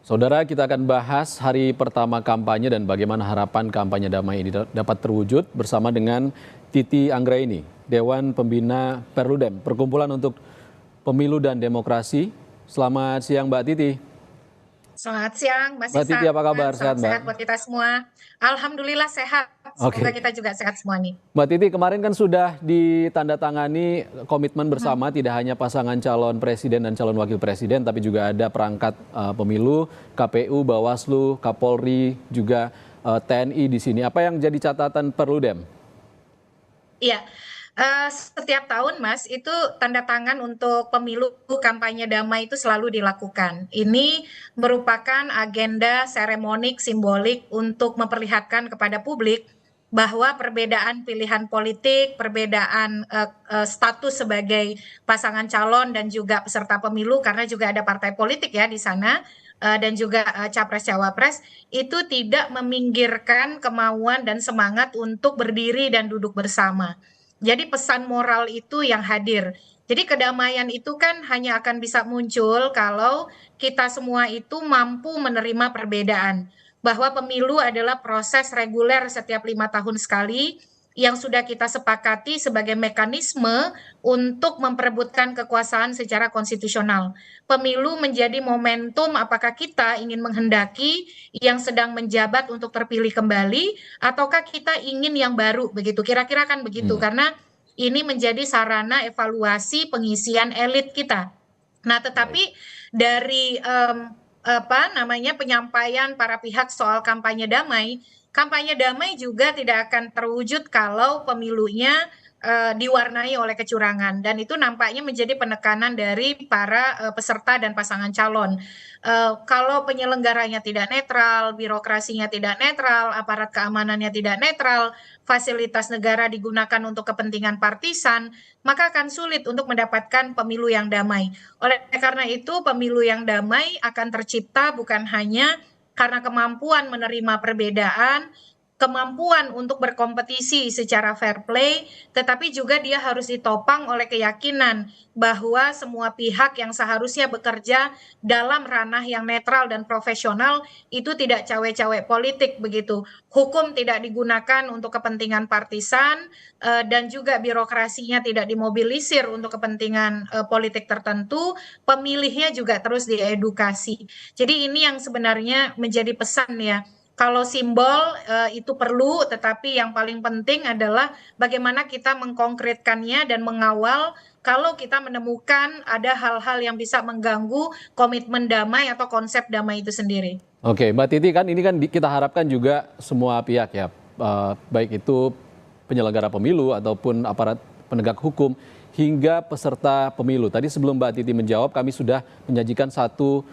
Saudara, kita akan bahas hari pertama kampanye dan bagaimana harapan kampanye damai ini dapat terwujud bersama dengan Titi Anggraini, Dewan Pembina Perludem, Perkumpulan untuk Pemilu dan Demokrasi. Selamat siang Mbak Titi. Selamat siang, Mas Mbak Titi Isan. apa kabar? Sehat Salam Mbak? sehat buat kita semua. Alhamdulillah sehat. Semoga Oke. kita juga sehat semua nih. Mbak Titi, kemarin kan sudah ditandatangani komitmen bersama tidak hanya pasangan calon presiden dan calon wakil presiden, tapi juga ada perangkat pemilu, KPU, Bawaslu, Kapolri, juga TNI di sini. Apa yang jadi catatan Perludem? Iya, setiap tahun Mas, itu tanda tangan untuk pemilu kampanye damai itu selalu dilakukan. Ini merupakan agenda seremonik simbolik untuk memperlihatkan kepada publik bahwa perbedaan pilihan politik, perbedaan status sebagai pasangan calon dan juga peserta pemilu, karena juga ada partai politik ya di sana, dan juga capres-cawapres, itu tidak meminggirkan kemauan dan semangat untuk berdiri dan duduk bersama. Jadi pesan moral itu yang hadir. Jadi kedamaian itu kan hanya akan bisa muncul kalau kita semua itu mampu menerima perbedaan. Bahwa pemilu adalah proses reguler setiap 5 tahun sekali yang sudah kita sepakati sebagai mekanisme untuk memperebutkan kekuasaan secara konstitusional. Pemilu menjadi momentum apakah kita ingin menghendaki yang sedang menjabat untuk terpilih kembali, ataukah kita ingin yang baru begitu. Kira-kira kan begitu, Hmm, karena ini menjadi sarana evaluasi pengisian elit kita. Nah, baik. tetapi dari apa namanya penyampaian para pihak soal kampanye damai juga tidak akan terwujud kalau pemilunya diwarnai oleh kecurangan, dan itu nampaknya menjadi penekanan dari para peserta dan pasangan calon. Kalau penyelenggaranya tidak netral, birokrasinya tidak netral, aparat keamanannya tidak netral, fasilitas negara digunakan untuk kepentingan partisan, maka akan sulit untuk mendapatkan pemilu yang damai. Oleh karena itu, pemilu yang damai akan tercipta bukan hanya karena kemampuan menerima perbedaan, kemampuan untuk berkompetisi secara fair play, tetapi juga dia harus ditopang oleh keyakinan bahwa semua pihak yang seharusnya bekerja dalam ranah yang netral dan profesional itu tidak cawe-cawe politik begitu. Hukum tidak digunakan untuk kepentingan partisan, dan juga birokrasinya tidak dimobilisir untuk kepentingan politik tertentu, pemilihnya juga terus diedukasi. Jadi ini yang sebenarnya menjadi pesan ya. Kalau simbol itu perlu, tetapi yang paling penting adalah bagaimana kita mengkonkretkannya dan mengawal kalau kita menemukan ada hal-hal yang bisa mengganggu komitmen damai atau konsep damai itu sendiri. Oke, Mbak Titi, kan ini kan kita harapkan juga semua pihak ya, baik itu penyelenggara pemilu ataupun aparat penegak hukum hingga peserta pemilu. Tadi sebelum Mbak Titi menjawab, kami sudah menyajikan satu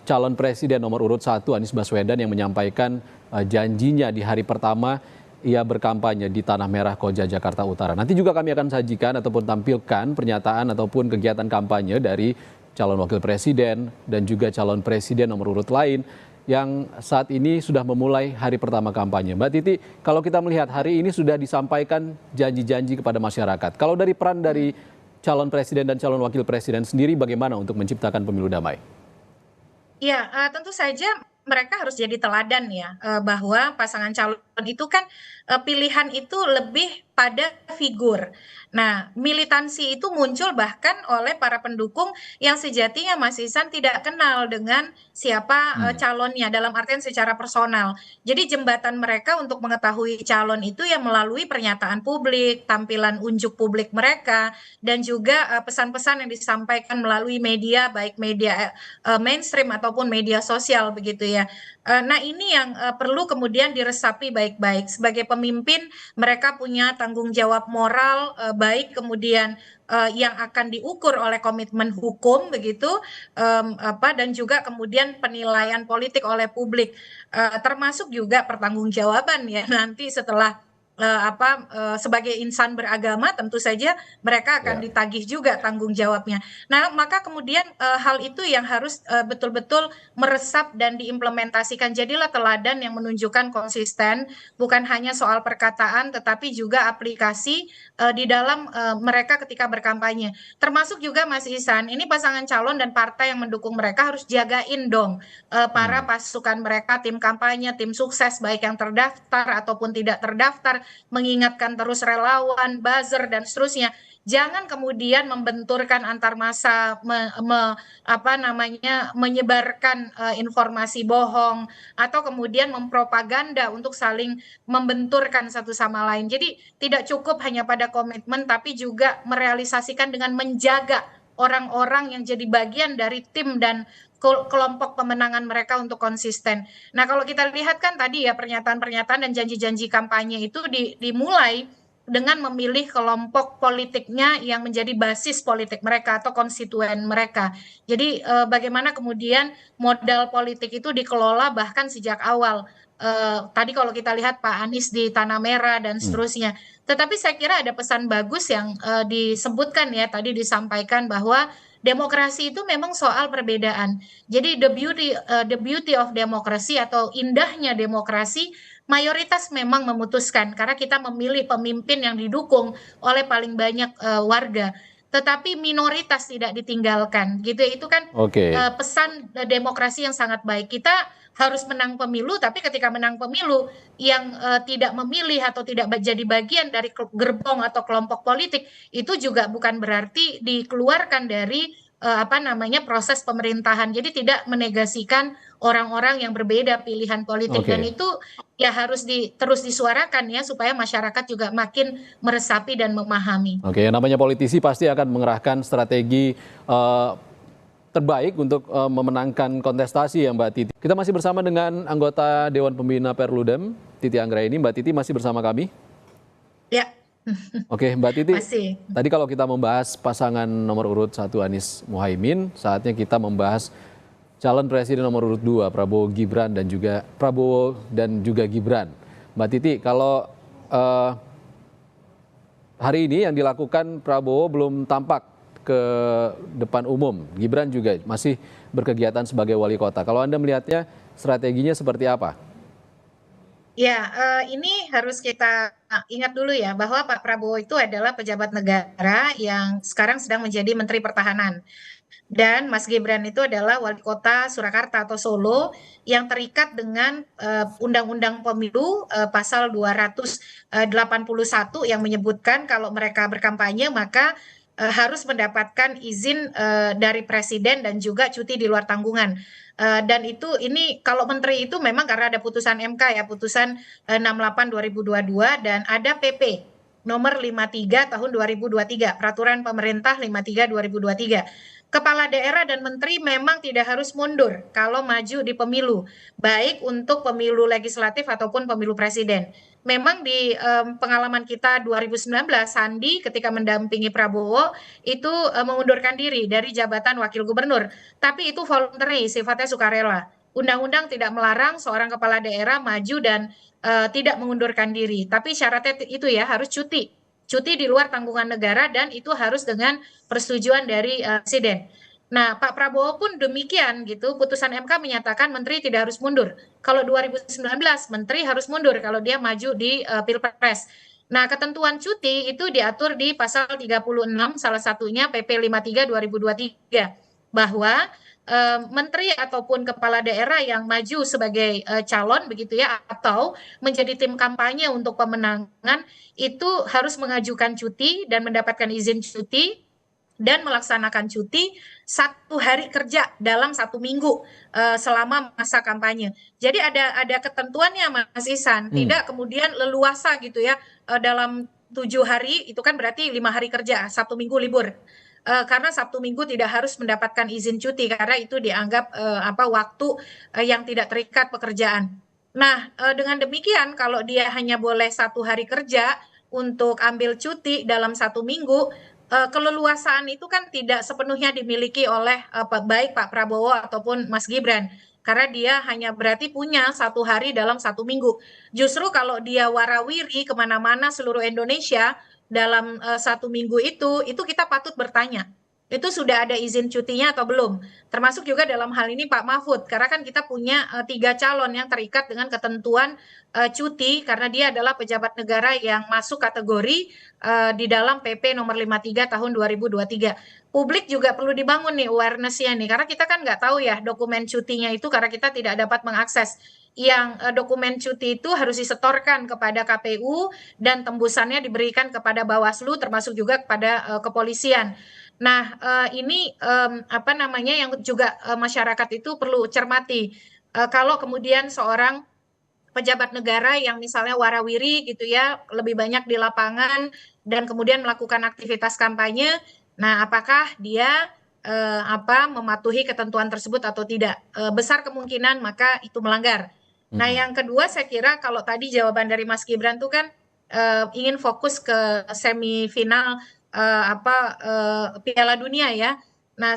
calon presiden nomor urut 1 Anies Baswedan yang menyampaikan janjinya di hari pertama ia berkampanye di Tanah Merah Koja Jakarta Utara. Nanti juga kami akan sajikan ataupun tampilkan pernyataan ataupun kegiatan kampanye dari calon wakil presiden dan juga calon presiden nomor urut lain yang saat ini sudah memulai hari pertama kampanye. Mbak Titi, kalau kita melihat hari ini sudah disampaikan janji-janji kepada masyarakat. Kalau dari peran dari calon presiden dan calon wakil presiden sendiri bagaimana untuk menciptakan pemilu damai? Ya, tentu saja mereka harus jadi teladan ya, bahwa pasangan calon itu kan, pilihan itu lebih pada figur. Nah, militansi itu muncul bahkan oleh para pendukung yang sejatinya Mas Ihsan tidak kenal dengan siapa, Hmm, calonnya, dalam artian secara personal. Jadi jembatan mereka untuk mengetahui calon itu ya melalui pernyataan publik, tampilan unjuk publik mereka, dan juga, pesan-pesan yang disampaikan melalui media, baik media mainstream ataupun media sosial begitu ya. Nah ini yang perlu kemudian diresapi baik-baik. Sebagai pemimpin mereka punya tanggung jawab moral, baik kemudian yang akan diukur oleh komitmen hukum begitu, dan juga kemudian penilaian politik oleh publik, termasuk juga pertanggungjawaban ya nanti setelah sebagai insan beragama tentu saja mereka akan Ya. ditagih juga tanggung jawabnya. Nah, maka kemudian hal itu yang harus betul-betul meresap dan diimplementasikan. Jadilah teladan yang menunjukkan konsisten, bukan hanya soal perkataan tetapi juga aplikasi di dalam mereka ketika berkampanye. Termasuk juga Mas Ihsan, ini pasangan calon dan partai yang mendukung mereka harus jagain dong para pasukan mereka, tim kampanye, tim sukses baik yang terdaftar ataupun tidak terdaftar, mengingatkan terus relawan, buzzer dan seterusnya. Jangan kemudian membenturkan antar massa, menyebarkan informasi bohong atau kemudian mempropaganda untuk saling membenturkan satu sama lain. Jadi tidak cukup hanya pada komitmen, tapi juga merealisasikan dengan menjaga orang-orang yang jadi bagian dari tim dan kelompok pemenangan mereka untuk konsisten. Nah, kalau kita lihat kan tadi ya pernyataan-pernyataan dan janji-janji kampanye itu dimulai dengan memilih kelompok politiknya yang menjadi basis politik mereka atau konstituen mereka. Jadi bagaimana kemudian modal politik itu dikelola bahkan sejak awal. Tadi kalau kita lihat Pak Anies di Tanah Merah dan seterusnya. Tetapi saya kira ada pesan bagus yang disebutkan ya, tadi disampaikan bahwa demokrasi itu memang soal perbedaan. Jadi the beauty of democracy atau indahnya demokrasi, mayoritas memang memutuskan karena kita memilih pemimpin yang didukung oleh paling banyak warga. Tetapi minoritas tidak ditinggalkan, gitu. Itu kan Oke. pesan demokrasi yang sangat baik. Kita harus menang pemilu, tapi ketika menang pemilu yang tidak memilih atau tidak jadi bagian dari gerbong atau kelompok politik itu juga bukan berarti dikeluarkan dari proses pemerintahan. Jadi tidak menegasikan orang-orang yang berbeda pilihan politik dan Oke. itu ya harus terus disuarakan ya supaya masyarakat juga makin meresapi dan memahami. Oke, yang namanya politisi pasti akan mengerahkan strategi terbaik untuk memenangkan kontestasi ya Mbak Titi. Kita masih bersama dengan anggota Dewan Pembina Perludem, Titi Anggraini. Mbak Titi masih bersama kami? Ya, Oke, Mbak Titi, masih. tadi kalau kita membahas pasangan nomor urut 1 Anies Muhaimin, saatnya kita membahas calon presiden nomor urut 2 Prabowo dan juga Gibran. Mbak Titi, kalau hari ini yang dilakukan Prabowo belum tampak ke depan umum. Gibran juga masih berkegiatan sebagai wali kota. Kalau Anda melihatnya strateginya seperti apa? Ya, ini harus kita ingat dulu ya bahwa Pak Prabowo itu adalah pejabat negara yang sekarang sedang menjadi Menteri Pertahanan. Dan Mas Gibran itu adalah wali kota Surakarta atau Solo yang terikat dengan Undang-Undang Pemilu pasal 281 yang menyebutkan kalau mereka berkampanye maka harus mendapatkan izin dari presiden dan juga cuti di luar tanggungan. Dan ini kalau menteri itu memang karena ada putusan MK ya, putusan 68 2022 dan ada PP nomor 53 tahun 2023, peraturan pemerintah 53 2023. Kepala daerah dan menteri memang tidak harus mundur kalau maju di pemilu, baik untuk pemilu legislatif ataupun pemilu presiden. Memang di pengalaman kita 2019, Sandi ketika mendampingi Prabowo itu mengundurkan diri dari jabatan wakil gubernur. Tapi itu voluntary, sifatnya sukarela. Undang-undang tidak melarang seorang kepala daerah maju dan tidak mengundurkan diri. Tapi syaratnya itu ya harus cuti. Cuti di luar tanggungan negara dan itu harus dengan persetujuan dari presiden. Nah, Pak Prabowo pun demikian gitu. Putusan MK menyatakan menteri tidak harus mundur. Kalau 2019 menteri harus mundur kalau dia maju di Pilpres. Nah, ketentuan cuti itu diatur di pasal 36 salah satunya PP 53 2023 bahwa menteri ataupun kepala daerah yang maju sebagai calon begitu ya atau menjadi tim kampanye untuk pemenangan itu harus mengajukan cuti dan mendapatkan izin cuti dan melaksanakan cuti 1 hari kerja dalam 1 minggu selama masa kampanye. Jadi ada ketentuannya Mas Ihsan, tidak kemudian leluasa gitu ya dalam 7 hari itu kan berarti 5 hari kerja, 1 minggu libur. Karena Sabtu Minggu tidak harus mendapatkan izin cuti karena itu dianggap waktu yang tidak terikat pekerjaan. Nah, dengan demikian kalau dia hanya boleh 1 hari kerja untuk ambil cuti dalam 1 minggu, keleluasaan itu kan tidak sepenuhnya dimiliki oleh baik Pak Prabowo ataupun Mas Gibran. karena dia hanya berarti punya 1 hari dalam 1 minggu. Justru kalau dia warawiri kemana-mana seluruh Indonesia dalam 1 minggu itu kita patut bertanya, itu sudah ada izin cutinya atau belum? Termasuk juga dalam hal ini Pak Mahfud, karena kan kita punya 3 calon yang terikat dengan ketentuan cuti karena dia adalah pejabat negara yang masuk kategori di dalam PP nomor 53 tahun 2023. Publik juga perlu dibangun nih awareness-nya nih, karena kita kan nggak tahu ya dokumen cutinya itu karena kita tidak dapat mengakses. Yang dokumen cuti itu harus disetorkan kepada KPU dan tembusannya diberikan kepada Bawaslu termasuk juga kepada kepolisian. Nah, ini apa namanya yang juga masyarakat itu perlu cermati. Kalau kemudian seorang pejabat negara yang misalnya warawiri gitu ya, lebih banyak di lapangan dan kemudian melakukan aktivitas kampanye, nah apakah dia mematuhi ketentuan tersebut atau tidak? Besar kemungkinan maka itu melanggar. Nah, yang kedua saya kira kalau tadi jawaban dari Mas Gibran tuh kan ingin fokus ke semifinal Piala Dunia ya. Nah,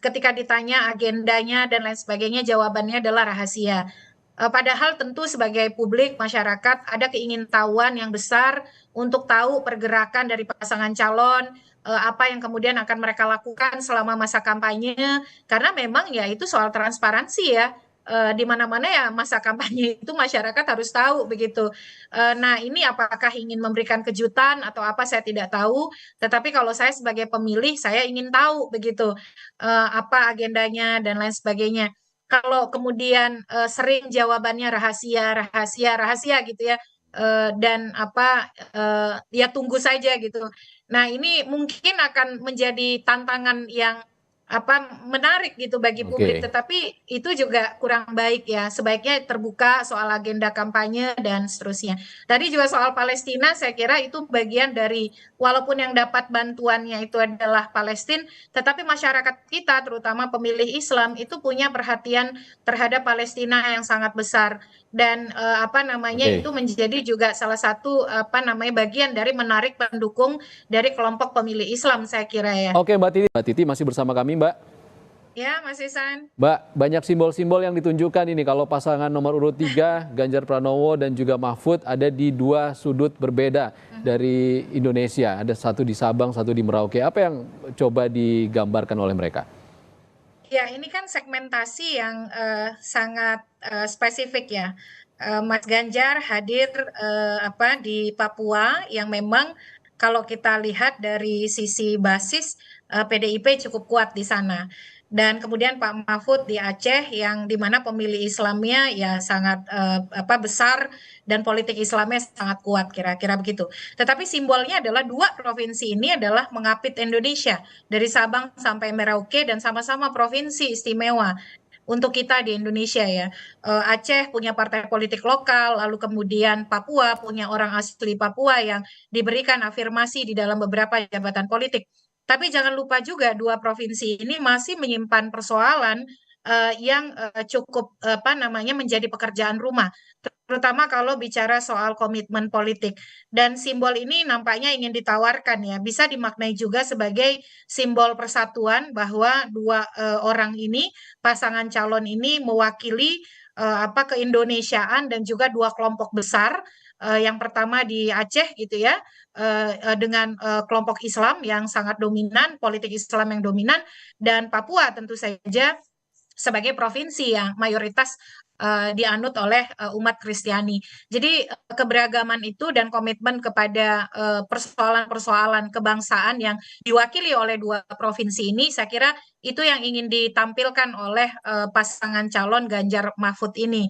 ketika ditanya agendanya dan lain sebagainya, jawabannya adalah rahasia. Padahal tentu sebagai publik masyarakat ada keingintahuan yang besar untuk tahu pergerakan dari pasangan calon, apa yang kemudian akan mereka lakukan selama masa kampanye, karena memang ya itu soal transparansi ya. Di mana-mana ya masa kampanye itu masyarakat harus tahu begitu. Nah, ini apakah ingin memberikan kejutan atau apa saya tidak tahu, tetapi kalau saya sebagai pemilih saya ingin tahu begitu apa agendanya dan lain sebagainya. Kalau kemudian sering jawabannya rahasia, rahasia, rahasia gitu ya, dan ya tunggu saja gitu. Nah, ini mungkin akan menjadi tantangan yang menarik gitu bagi publik, Oke. tetapi itu juga kurang baik ya. Sebaiknya terbuka soal agenda kampanye dan seterusnya. Tadi juga soal Palestina, saya kira itu bagian dari walaupun yang dapat bantuannya itu adalah Palestina, tetapi masyarakat kita, terutama pemilih Islam, itu punya perhatian terhadap Palestina yang sangat besar. Dan itu Oke. menjadi juga salah satu bagian dari menarik pendukung dari kelompok pemilih Islam, saya kira ya. Oke, Mbak Titi masih bersama kami, Mbak. Ya, Mas Isan. Mbak, banyak simbol-simbol yang ditunjukkan ini kalau pasangan nomor urut 3, Ganjar Pranowo dan juga Mahfud ada di dua sudut berbeda dari Indonesia. Ada satu di Sabang, satu di Merauke. Apa yang coba digambarkan oleh mereka? Ya, ini kan segmentasi yang sangat spesifik ya. Mas Ganjar hadir di Papua yang memang kalau kita lihat dari sisi basis PDIP cukup kuat di sana. Dan kemudian Pak Mahfud di Aceh yang dimana pemilih Islamnya ya sangat besar dan politik Islamnya sangat kuat kira-kira begitu. Tetapi simbolnya adalah dua provinsi ini adalah mengapit Indonesia dari Sabang sampai Merauke dan sama-sama provinsi istimewa untuk kita di Indonesia ya. Aceh punya partai politik lokal, lalu kemudian Papua punya orang asli Papua yang diberikan afirmasi di dalam beberapa jabatan politik. Tapi jangan lupa juga dua provinsi ini masih menyimpan persoalan yang cukup menjadi pekerjaan rumah, terutama kalau bicara soal komitmen politik. Dan simbol ini nampaknya ingin ditawarkan ya, bisa dimaknai juga sebagai simbol persatuan bahwa dua orang ini, pasangan calon ini mewakili keindonesiaan dan juga dua kelompok besar. Yang pertama di Aceh gitu ya, dengan kelompok Islam yang sangat dominan, politik Islam yang dominan, dan Papua tentu saja sebagai provinsi yang mayoritas dianut oleh umat Kristiani. Jadi keberagaman itu dan komitmen kepada persoalan-persoalan kebangsaan yang diwakili oleh dua provinsi ini, saya kira itu yang ingin ditampilkan oleh pasangan calon Ganjar Mahfud ini.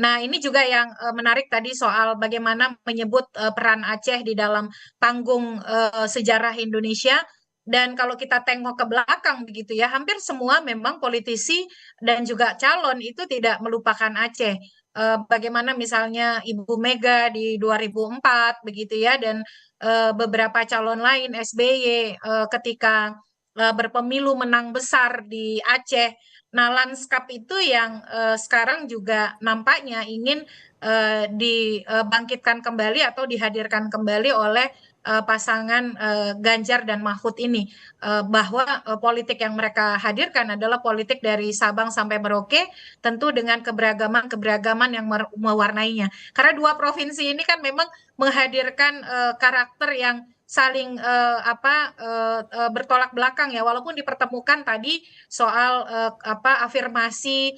Nah, ini juga yang menarik tadi soal bagaimana menyebut peran Aceh di dalam panggung sejarah Indonesia. Dan kalau kita tengok ke belakang begitu ya, hampir semua memang politisi dan juga calon itu tidak melupakan Aceh. Bagaimana misalnya Ibu Mega di 2004 begitu ya, dan beberapa calon lain SBY ketika berpemilu menang besar di Aceh. Nah, lanskap itu yang sekarang juga nampaknya ingin dibangkitkan kembali atau dihadirkan kembali oleh pasangan Ganjar dan Mahfud ini, bahwa politik yang mereka hadirkan adalah politik dari Sabang sampai Merauke, tentu dengan keberagaman-keberagaman yang mewarnainya. Karena dua provinsi ini kan memang menghadirkan karakter yang saling bertolak belakang ya, walaupun dipertemukan tadi soal afirmasi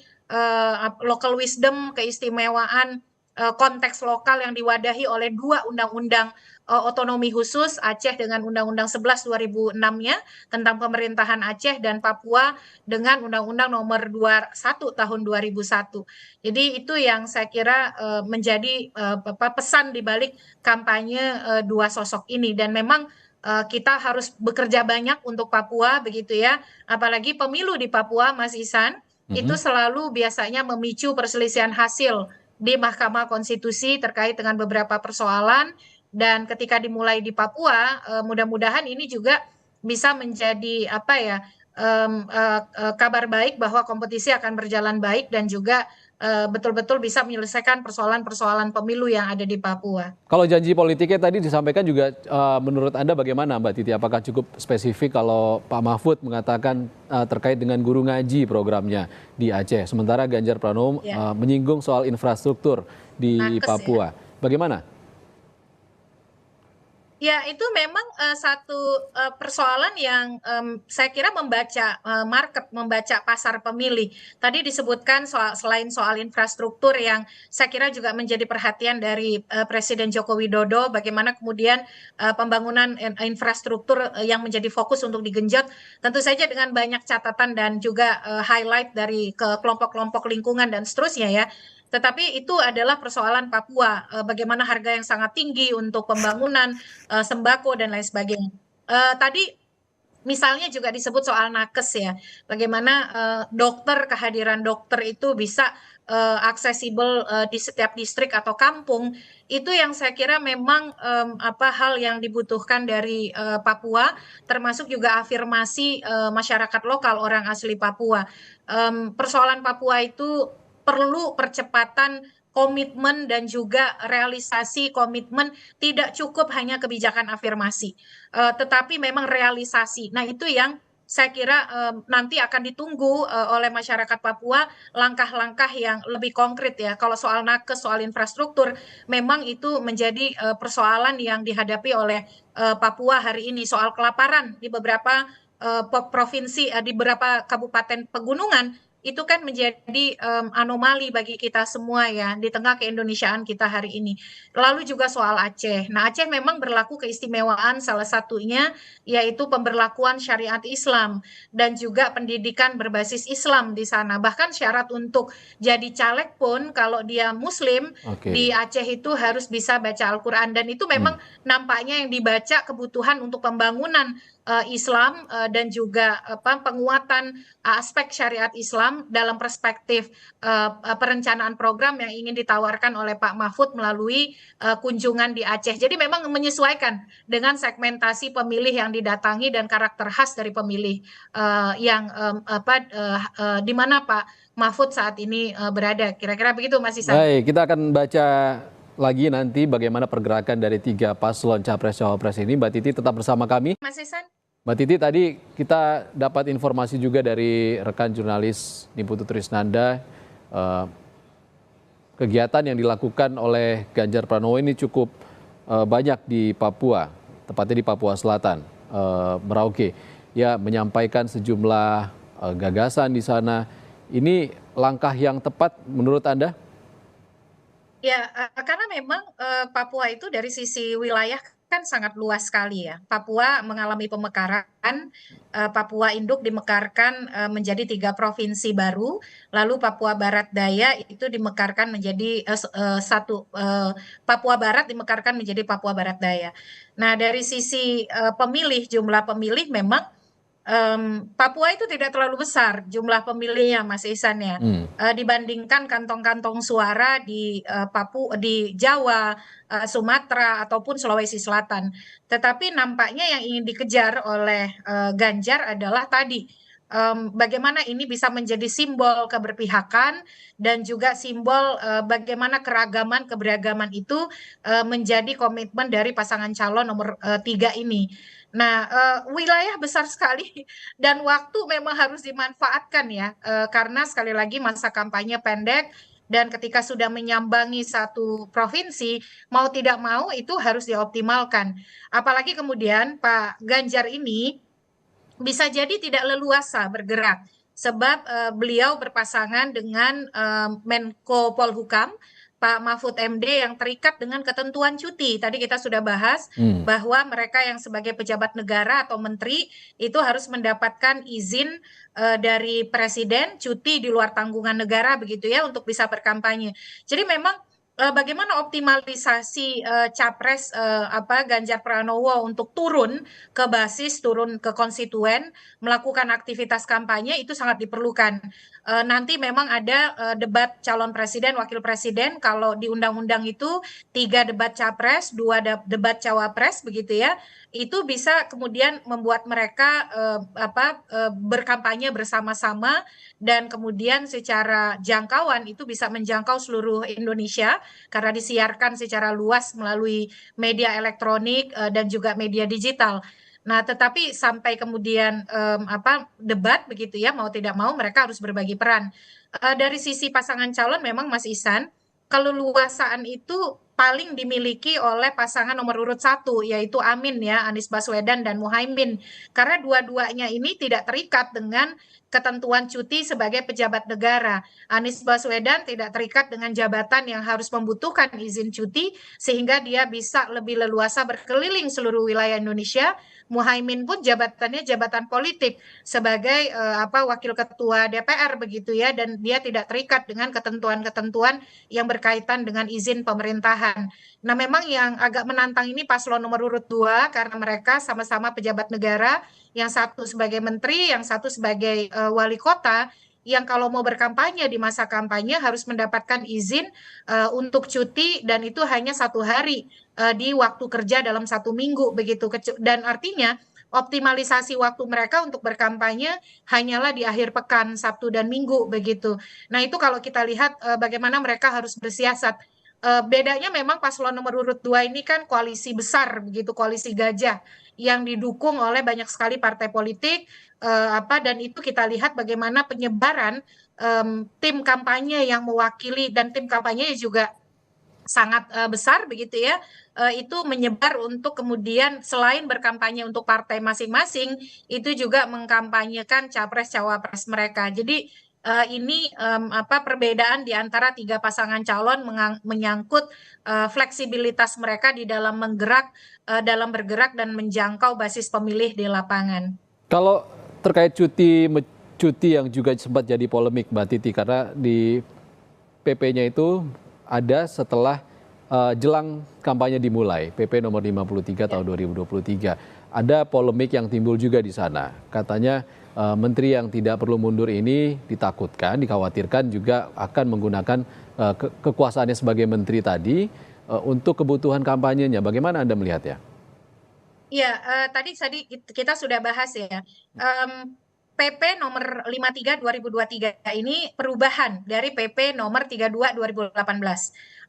local wisdom, keistimewaan konteks lokal yang diwadahi oleh dua undang-undang otonomi khusus, Aceh dengan Undang-Undang 11 2006-nya tentang pemerintahan Aceh, dan Papua dengan Undang-Undang nomor 21 tahun 2001. Jadi itu yang saya kira menjadi pesan di balik kampanye dua sosok ini, dan memang kita harus bekerja banyak untuk Papua begitu ya, apalagi pemilu di Papua, Mas Ihsan, itu selalu biasanya memicu perselisihan hasil di Mahkamah Konstitusi terkait dengan beberapa persoalan, dan ketika dimulai di Papua, mudah-mudahan ini juga bisa menjadi kabar baik bahwa kompetisi akan berjalan baik dan juga betul-betul bisa menyelesaikan persoalan-persoalan pemilu yang ada di Papua. Kalau janji politiknya tadi disampaikan juga, menurut Anda bagaimana Mbak Titi? Apakah cukup spesifik kalau Pak Mahfud mengatakan terkait dengan guru ngaji programnya di Aceh, sementara Ganjar Pranowo menyinggung soal infrastruktur di Papua. Bagaimana? Ya, itu memang satu persoalan yang saya kira membaca market, membaca pasar pemilih. Tadi disebutkan selain soal infrastruktur yang saya kira juga menjadi perhatian dari Presiden Joko Widodo, bagaimana kemudian pembangunan infrastruktur yang menjadi fokus untuk digenjot, tentu saja dengan banyak catatan dan juga highlight dari ke kelompok-kelompok lingkungan dan seterusnya ya. Tetapi itu adalah persoalan Papua, bagaimana harga yang sangat tinggi untuk pembangunan, sembako, dan lain sebagainya. Tadi misalnya juga disebut soal nakes ya, bagaimana kehadiran dokter itu bisa aksesibel di setiap distrik atau kampung, itu yang saya kira memang hal yang dibutuhkan dari Papua, termasuk juga afirmasi masyarakat lokal, orang asli Papua. Persoalan Papua itu perlu percepatan komitmen dan juga realisasi komitmen, tidak cukup hanya kebijakan afirmasi, tetapi memang realisasi. Nah, itu yang saya kira nanti akan ditunggu oleh masyarakat Papua, langkah-langkah yang lebih konkret ya. Kalau soal nakes, soal infrastruktur, memang itu menjadi persoalan yang dihadapi oleh Papua hari ini. Soal kelaparan di beberapa provinsi, di beberapa kabupaten pegunungan, itu kan menjadi anomali bagi kita semua ya, di tengah keindonesiaan kita hari ini. Lalu juga soal Aceh. Nah, Aceh memang berlaku keistimewaan, salah satunya yaitu pemberlakuan syariat Islam dan juga pendidikan berbasis Islam di sana. Bahkan syarat untuk jadi caleg pun kalau dia Muslim di Aceh itu harus bisa baca Al-Quran, dan itu memang nampaknya yang dibaca kebutuhan untuk pembangunan Islam dan juga penguatan aspek syariat Islam dalam perspektif perencanaan program yang ingin ditawarkan oleh Pak Mahfud melalui kunjungan di Aceh. Jadi memang menyesuaikan dengan segmentasi pemilih yang didatangi dan karakter khas dari pemilih di mana Pak Mahfud saat ini berada. Kira-kira begitu, Mas Ihsan. Baik, kita akan baca lagi nanti bagaimana pergerakan dari 3 paslon Capres-Cawapres ini. Mbak Titi tetap bersama kami. Mas Ihsan. Mbak Titi, tadi kita dapat informasi juga dari rekan jurnalis Niputu Trisnanda, kegiatan yang dilakukan oleh Ganjar Pranowo ini cukup banyak di Papua, tepatnya di Papua Selatan, Merauke. Ya, menyampaikan sejumlah gagasan di sana. Ini langkah yang tepat menurut Anda? Ya, karena memang Papua itu dari sisi wilayah kan sangat luas sekali ya. Papua mengalami pemekaran, Papua Induk dimekarkan menjadi 3 provinsi baru, lalu Papua Barat Daya itu dimekarkan menjadi Papua Barat dimekarkan menjadi Papua Barat Daya. Nah, dari sisi jumlah pemilih memang Papua itu tidak terlalu besar jumlah pemilihnya, Mas Ihsan ya, dibandingkan kantong-kantong suara di Papua, di Jawa, Sumatera ataupun Sulawesi Selatan. Tetapi nampaknya yang ingin dikejar oleh Ganjar adalah tadi bagaimana ini bisa menjadi simbol keberpihakan dan juga simbol bagaimana keragaman keberagaman itu menjadi komitmen dari pasangan calon nomor 3 ini. Nah, wilayah besar sekali dan waktu memang harus dimanfaatkan ya, karena sekali lagi masa kampanye pendek dan ketika sudah menyambangi satu provinsi, mau tidak mau itu harus dioptimalkan. Apalagi kemudian Pak Ganjar ini bisa jadi tidak leluasa bergerak sebab beliau berpasangan dengan Menko Polhukam Pak Mahfud MD yang terikat dengan ketentuan cuti. Tadi kita sudah bahas Hmm. bahwa mereka yang sebagai pejabat negara atau menteri itu harus mendapatkan izin dari presiden cuti di luar tanggungan negara begitu ya untuk bisa berkampanye. Jadi memang bagaimana optimalisasi capres Ganjar Pranowo untuk turun ke basis, turun ke konstituen, melakukan aktivitas kampanye itu sangat diperlukan. Nanti memang ada debat calon presiden, wakil presiden. Kalau di undang-undang itu 3 debat capres, 2 debat cawapres, begitu ya. Itu bisa kemudian membuat mereka berkampanye bersama-sama dan kemudian secara jangkauan itu bisa menjangkau seluruh Indonesia karena disiarkan secara luas melalui media elektronik dan juga media digital. Nah, tetapi sampai kemudian debat begitu ya, mau tidak mau mereka harus berbagi peran. Dari sisi pasangan calon memang Mas Ihsan, keleluasaan itu paling dimiliki oleh pasangan nomor urut 1, yaitu Amin ya, Anies Baswedan dan Muhaimin. Karena dua-duanya ini tidak terikat dengan ketentuan cuti sebagai pejabat negara. Anies Baswedan tidak terikat dengan jabatan yang harus membutuhkan izin cuti, sehingga dia bisa lebih leluasa berkeliling seluruh wilayah Indonesia. Muhaimin pun jabatannya jabatan politik sebagai wakil ketua DPR begitu ya, dan dia tidak terikat dengan ketentuan-ketentuan yang berkaitan dengan izin pemerintahan. Nah, memang yang agak menantang ini paslon nomor urut 2 karena mereka sama-sama pejabat negara, yang satu sebagai menteri, yang satu sebagai wali kota, yang kalau mau berkampanye di masa kampanye harus mendapatkan izin untuk cuti dan itu hanya 1 hari di waktu kerja dalam 1 minggu begitu. Dan artinya optimalisasi waktu mereka untuk berkampanye hanyalah di akhir pekan Sabtu dan Minggu begitu. Nah, itu kalau kita lihat bagaimana mereka harus bersiasat. Bedanya memang paslon nomor urut 2 ini kan koalisi besar begitu, koalisi gajah yang didukung oleh banyak sekali partai politik dan itu kita lihat bagaimana penyebaran tim kampanye yang mewakili dan tim kampanye juga sangat besar begitu ya, itu menyebar untuk kemudian selain berkampanye untuk partai masing-masing, itu juga mengkampanyekan capres cawapres mereka. Jadi ini perbedaan di antara 3 pasangan calon menyangkut fleksibilitas mereka di dalam dalam bergerak dan menjangkau basis pemilih di lapangan. Kalau terkait cuti yang juga sempat jadi polemik Mbak Titi, karena di PP-nya itu ada setelah jelang kampanye dimulai, PP nomor 53 tahun 2023. Ada polemik yang timbul juga di sana. Katanya menteri yang tidak perlu mundur ini ditakutkan, dikhawatirkan juga akan menggunakan kekuasaannya sebagai menteri tadi untuk kebutuhan kampanyenya. Bagaimana Anda melihatnya? Iya, tadi kita sudah bahas ya. PP nomor 53 2023 ini perubahan dari PP nomor 32 2018.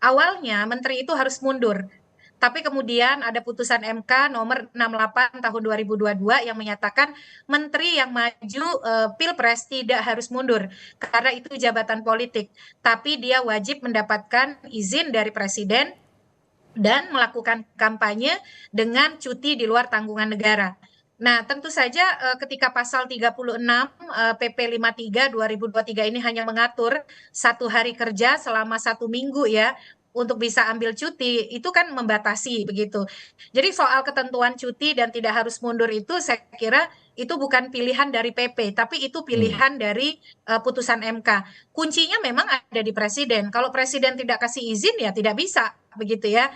Awalnya menteri itu harus mundur, tapi kemudian ada putusan MK nomor 68 tahun 2022 yang menyatakan menteri yang maju Pilpres tidak harus mundur karena itu jabatan politik, tapi dia wajib mendapatkan izin dari presiden dan melakukan kampanye dengan cuti di luar tanggungan negara. Nah, tentu saja ketika pasal 36 PP 53 2023 ini hanya mengatur 1 hari kerja selama 1 minggu ya untuk bisa ambil cuti, itu kan membatasi begitu. Jadi soal ketentuan cuti dan tidak harus mundur itu saya kira itu bukan pilihan dari PP, tapi itu pilihan dari putusan MK. Kuncinya memang ada di presiden. Kalau presiden tidak kasih izin ya tidak bisa begitu ya,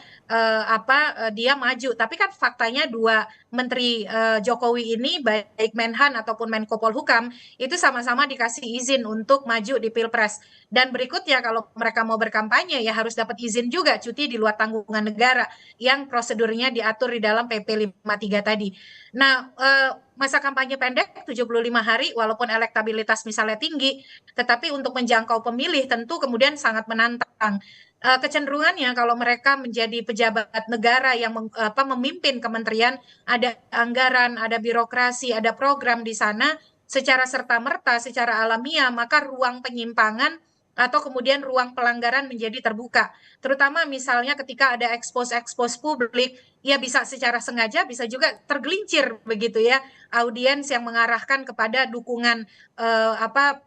dia maju. Tapi kan faktanya dua menteri Jokowi ini, baik Menhan ataupun Menko Polhukam, itu sama-sama dikasih izin untuk maju di Pilpres. Dan berikutnya kalau mereka mau berkampanye ya harus dapat izin juga cuti di luar tanggungan negara yang prosedurnya diatur di dalam PP 53 tadi. Nah, masa kampanye pendek 75 hari walaupun elektabilitas misalnya tinggi, tetapi untuk menjangkau pemilih tentu kemudian sangat menantang. Kecenderungannya kalau mereka menjadi pejabat negara yang memimpin kementerian, ada anggaran, ada birokrasi, ada program di sana, secara serta-merta, secara alamiah, maka ruang penyimpangan atau kemudian ruang pelanggaran menjadi terbuka. Terutama misalnya ketika ada expose publik, ya bisa secara sengaja, bisa juga tergelincir begitu ya, audiens yang mengarahkan kepada dukungan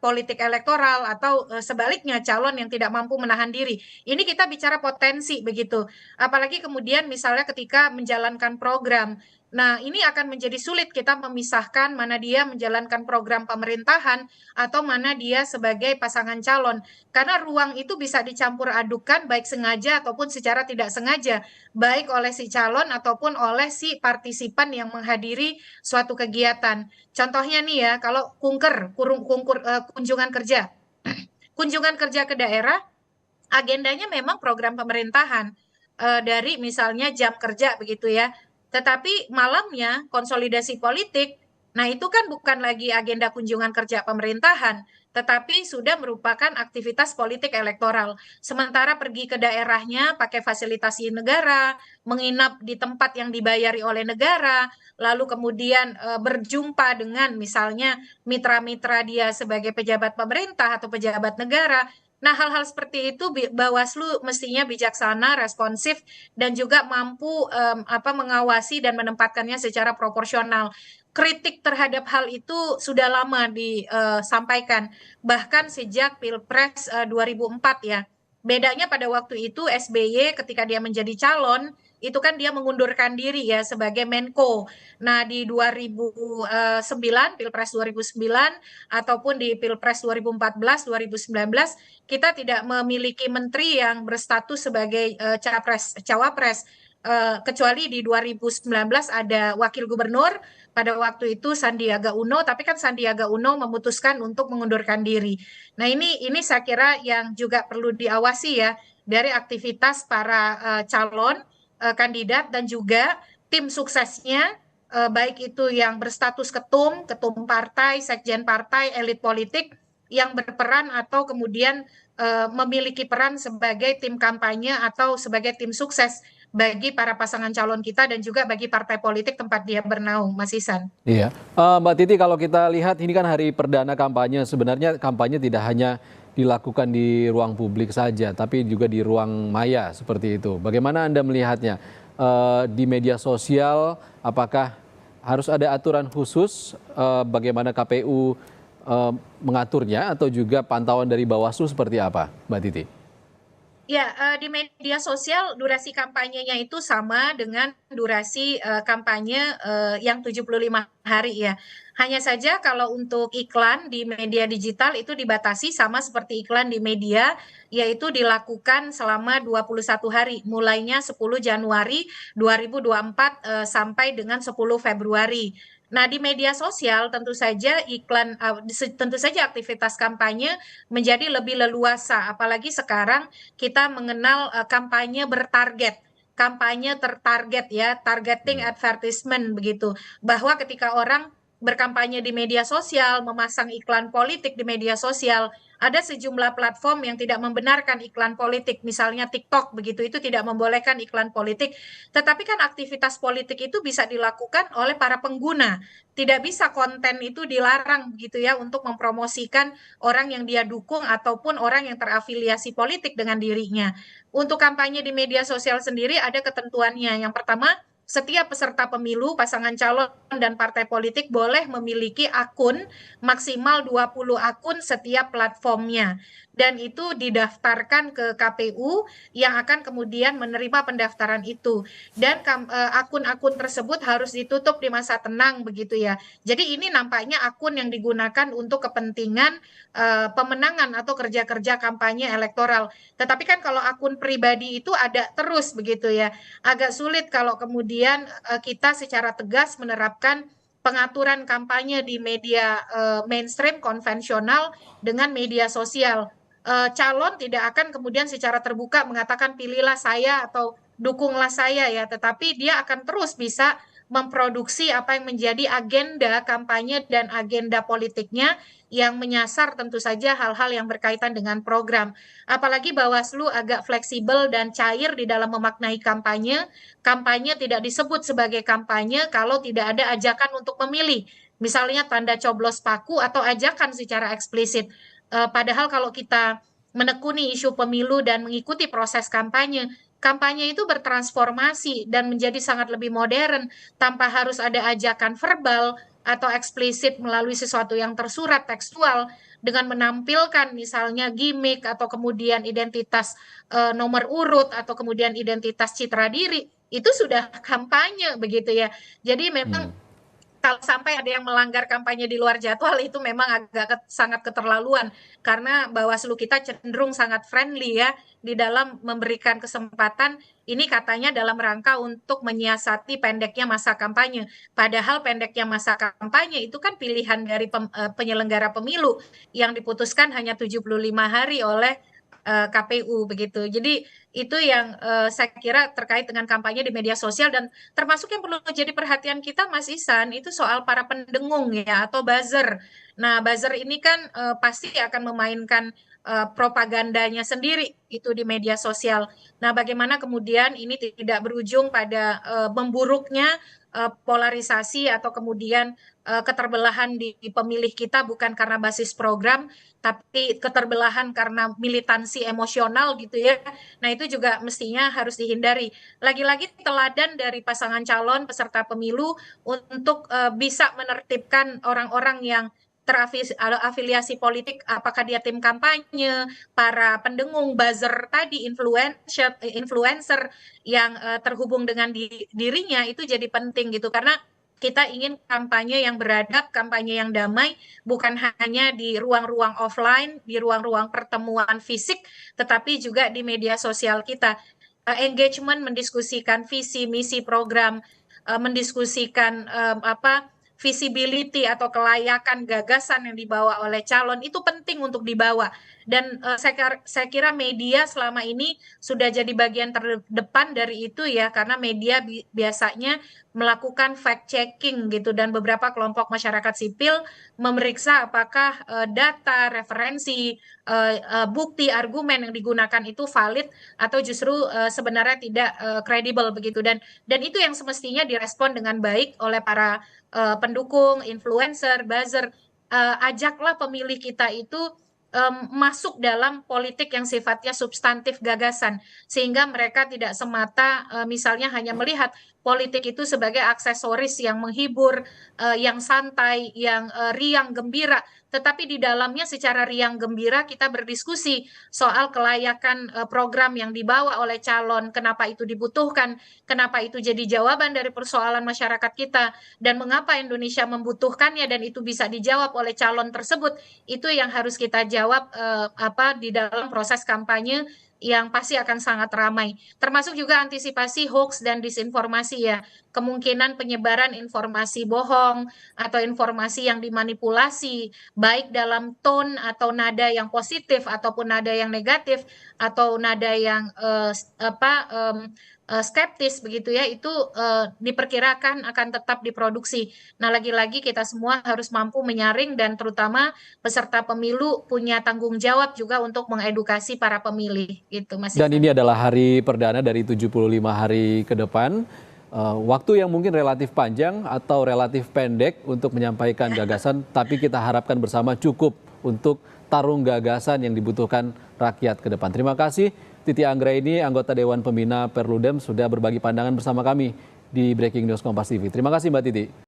politik elektoral atau sebaliknya calon yang tidak mampu menahan diri. Ini kita bicara potensi begitu. Apalagi kemudian misalnya ketika menjalankan program. Nah, ini akan menjadi sulit kita memisahkan mana dia menjalankan program pemerintahan atau mana dia sebagai pasangan calon. Karena ruang itu bisa dicampur adukan baik sengaja ataupun secara tidak sengaja, baik oleh si calon ataupun oleh si partisipan yang menghadiri suatu kegiatan. Contohnya nih ya, kalau kunjungan kerja. Kunjungan kerja ke daerah, agendanya memang program pemerintahan dari misalnya jam kerja begitu ya. Tetapi malamnya konsolidasi politik, nah itu kan bukan lagi agenda kunjungan kerja pemerintahan, tetapi sudah merupakan aktivitas politik elektoral. Sementara pergi ke daerahnya pakai fasilitasi negara, menginap di tempat yang dibayari oleh negara, lalu kemudian berjumpa dengan misalnya mitra-mitra dia sebagai pejabat pemerintah atau pejabat negara. Nah, hal-hal seperti itu Bawaslu mestinya bijaksana, responsif, dan juga mampu mengawasi dan menempatkannya secara proporsional. Kritik terhadap hal itu sudah lama disampaikan, bahkan sejak Pilpres 2004 ya. Bedanya pada waktu itu SBY ketika dia menjadi calon, itu kan dia mengundurkan diri ya sebagai Menko. Nah, di 2009, Pilpres 2009, ataupun di Pilpres 2014, 2019, kita tidak memiliki menteri yang berstatus sebagai cawapres. Kecuali di 2019 ada wakil gubernur, pada waktu itu Sandiaga Uno, tapi kan Sandiaga Uno memutuskan untuk mengundurkan diri. Nah, ini saya kira yang juga perlu diawasi ya dari aktivitas para calon kandidat dan juga tim suksesnya, baik itu yang berstatus ketum partai, sekjen partai, elit politik yang berperan atau kemudian memiliki peran sebagai tim kampanye atau sebagai tim sukses bagi para pasangan calon kita dan juga bagi partai politik tempat dia bernaung, Mas Isan. Iya, Mbak Titi, kalau kita lihat ini kan hari perdana kampanye, sebenarnya kampanye tidak hanya dilakukan di ruang publik saja, tapi juga di ruang maya seperti itu. Bagaimana Anda melihatnya? Di media sosial, apakah harus ada aturan khusus bagaimana KPU mengaturnya atau juga pantauan dari Bawaslu seperti apa, Mbak Titi? Ya, di media sosial durasi kampanyenya itu sama dengan durasi kampanye yang 75 hari ya. Hanya saja kalau untuk iklan di media digital itu dibatasi sama seperti iklan di media, yaitu dilakukan selama 21 hari, mulainya 10 Januari 2024 sampai dengan 10 Februari. Nah, di media sosial tentu saja tentu saja aktivitas kampanye menjadi lebih leluasa, apalagi sekarang kita mengenal kampanye bertarget, kampanye tertarget ya, targeting advertisement begitu. Bahwa ketika orang berkampanye di media sosial, memasang iklan politik di media sosial, ada sejumlah platform yang tidak membenarkan iklan politik, misalnya TikTok begitu, itu tidak membolehkan iklan politik. Tetapi kan aktivitas politik itu bisa dilakukan oleh para pengguna. Tidak bisa konten itu dilarang begitu ya untuk mempromosikan orang yang dia dukung ataupun orang yang terafiliasi politik dengan dirinya. Untuk kampanye di media sosial sendiri ada ketentuannya. Yang pertama, setiap peserta pemilu, pasangan calon dan partai politik boleh memiliki akun maksimal 20 akun setiap platformnya. Dan itu didaftarkan ke KPU yang akan kemudian menerima pendaftaran itu. Dan akun-akun tersebut harus ditutup di masa tenang begitu ya. Jadi ini nampaknya akun yang digunakan untuk kepentingan pemenangan atau kerja-kerja kampanye elektoral. Tetapi kan kalau akun pribadi itu ada terus begitu ya. Agak sulit kalau kemudian kita secara tegas menerapkan pengaturan kampanye di media mainstream konvensional dengan media sosial. Calon tidak akan kemudian secara terbuka mengatakan pilihlah saya atau dukunglah saya ya, tetapi dia akan terus bisa memproduksi apa yang menjadi agenda kampanye dan agenda politiknya yang menyasar tentu saja hal-hal yang berkaitan dengan program. Apalagi Bawaslu agak fleksibel dan cair di dalam memaknai kampanye. Kampanye tidak disebut sebagai kampanye kalau tidak ada ajakan untuk memilih. Misalnya tanda coblos paku atau ajakan secara eksplisit. Padahal kalau kita menekuni isu pemilu dan mengikuti proses kampanye, kampanye itu bertransformasi dan menjadi sangat lebih modern tanpa harus ada ajakan verbal atau eksplisit melalui sesuatu yang tersurat tekstual dengan menampilkan misalnya gimmick atau kemudian identitas nomor urut atau kemudian identitas citra diri itu sudah kampanye begitu ya. Jadi memang kalau sampai ada yang melanggar kampanye di luar jadwal itu memang agak sangat keterlaluan karena Bawaslu kita cenderung sangat friendly ya di dalam memberikan kesempatan ini katanya dalam rangka untuk menyiasati pendeknya masa kampanye. Padahal pendeknya masa kampanye itu kan pilihan dari penyelenggara pemilu yang diputuskan hanya 75 hari oleh KPU begitu. Jadi itu yang saya kira terkait dengan kampanye di media sosial dan termasuk yang perlu menjadi perhatian kita Mas Ihsan itu soal para pendengung ya atau buzzer. Nah, buzzer ini kan pasti akan memainkan propagandanya sendiri itu di media sosial. Nah, bagaimana kemudian ini tidak berujung pada memburuknya polarisasi atau kemudian keterbelahan di pemilih kita bukan karena basis program tapi keterbelahan karena militansi emosional gitu ya. Nah, itu juga mestinya harus dihindari. Lagi-lagi teladan dari pasangan calon peserta pemilu untuk bisa menertibkan orang-orang yang terafiliasi politik, apakah dia tim kampanye, para pendengung, buzzer tadi, influencer yang terhubung dengan dirinya itu jadi penting gitu karena kita ingin kampanye yang beradab, kampanye yang damai, bukan hanya di ruang-ruang offline, di ruang-ruang pertemuan fisik, tetapi juga di media sosial kita. Engagement mendiskusikan visi, misi program, mendiskusikan visibility atau kelayakan gagasan yang dibawa oleh calon itu penting untuk dibawa. Dan saya kira media selama ini sudah jadi bagian terdepan dari itu ya, karena media biasanya melakukan fact checking gitu dan beberapa kelompok masyarakat sipil memeriksa apakah data, referensi, bukti, argumen yang digunakan itu valid atau justru sebenarnya tidak kredibel begitu dan itu yang semestinya direspon dengan baik oleh para pendukung, influencer, buzzer. Ajaklah pemilih kita itu masuk dalam politik yang sifatnya substantif gagasan sehingga mereka tidak semata misalnya hanya melihat politik itu sebagai aksesoris yang menghibur, yang santai, yang riang gembira, tetapi di dalamnya secara riang gembira kita berdiskusi soal kelayakan program yang dibawa oleh calon, kenapa itu dibutuhkan, kenapa itu jadi jawaban dari persoalan masyarakat kita, dan mengapa Indonesia membutuhkannya dan itu bisa dijawab oleh calon tersebut. Itu yang harus kita jawab di dalam proses kampanye yang pasti akan sangat ramai. Termasuk juga antisipasi hoax dan disinformasi ya. Kemungkinan penyebaran informasi bohong atau informasi yang dimanipulasi, baik dalam tone atau nada yang positif ataupun nada yang negatif atau nada yang skeptis begitu ya, itu diperkirakan akan tetap diproduksi. Nah, lagi-lagi kita semua harus mampu menyaring dan terutama peserta pemilu punya tanggung jawab juga untuk mengedukasi para pemilih gitu Mas Dan Ihsan. ini adalah hari perdana dari 75 hari ke depan. Waktu yang mungkin relatif panjang atau relatif pendek untuk menyampaikan gagasan, tapi kita harapkan bersama cukup untuk tarung gagasan yang dibutuhkan rakyat ke depan. Terima kasih Titi Anggraini, anggota Dewan Pembina Perludem, sudah berbagi pandangan bersama kami di Breaking News Kompas TV. Terima kasih Mbak Titi.